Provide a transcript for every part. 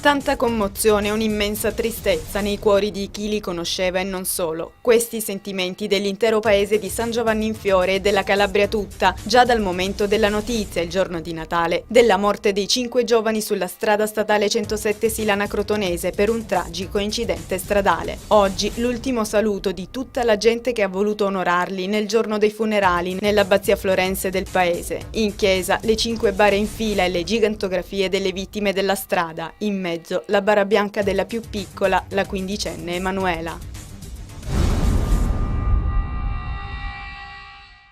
Tanta commozione e un'immensa tristezza nei cuori di chi li conosceva e non solo. Questi i sentimenti dell'intero paese di San Giovanni in Fiore e della Calabria tutta, già dal momento della notizia, il giorno di Natale, della morte dei 5 giovani sulla strada statale 107 Silana-Crotonese per un tragico incidente stradale. Oggi l'ultimo saluto di tutta la gente che ha voluto onorarli nel giorno dei funerali nell'abbazia florense del paese. In chiesa le 5 bare in fila e le gigantografie delle vittime della strada, in mezzo la bara bianca della più piccola, la 15enne Emanuela.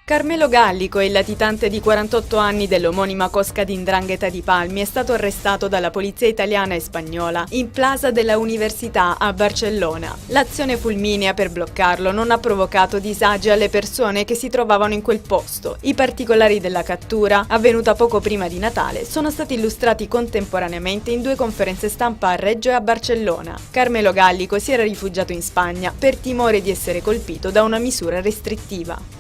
Carmelo Gallico, il latitante di 48 anni dell'omonima cosca di 'ndrangheta di Palmi, è stato arrestato dalla polizia italiana e spagnola in Plaza della Università a Barcellona. L'azione fulminea per bloccarlo non ha provocato disagi alle persone che si trovavano in quel posto. I particolari della cattura, avvenuta poco prima di Natale, sono stati illustrati contemporaneamente in 2 conferenze stampa a Reggio e a Barcellona. Carmelo Gallico si era rifugiato in Spagna per timore di essere colpito da una misura restrittiva.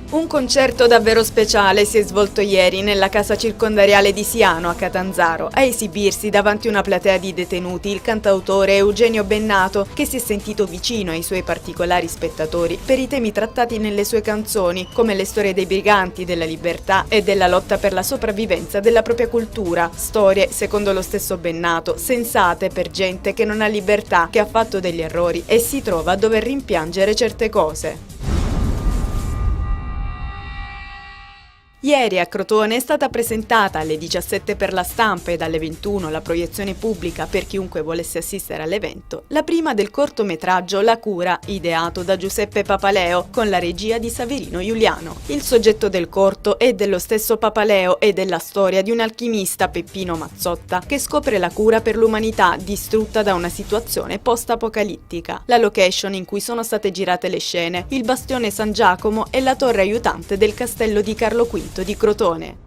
Un concerto davvero speciale si è svolto ieri nella casa circondariale di Siano a Catanzaro. A esibirsi davanti una platea di detenuti il cantautore Eugenio Bennato, che si è sentito vicino ai suoi particolari spettatori per i temi trattati nelle sue canzoni, come le storie dei briganti, della libertà e della lotta per la sopravvivenza della propria cultura. Storie, secondo lo stesso Bennato, sensate per gente che non ha libertà, che ha fatto degli errori e si trova a dover rimpiangere certe cose. Ieri a Crotone è stata presentata alle 17 per la stampa e alle 21 la proiezione pubblica per chiunque volesse assistere all'evento, la prima del cortometraggio La cura, ideato da Giuseppe Papaleo con la regia di Saverino Giuliano. Il soggetto del corto è dello stesso Papaleo e della storia di un alchimista, Peppino Mazzotta, che scopre la cura per l'umanità distrutta da una situazione post-apocalittica. La location in cui sono state girate le scene, il bastione San Giacomo e la torre aiutante del castello di Carlo V di Crotone.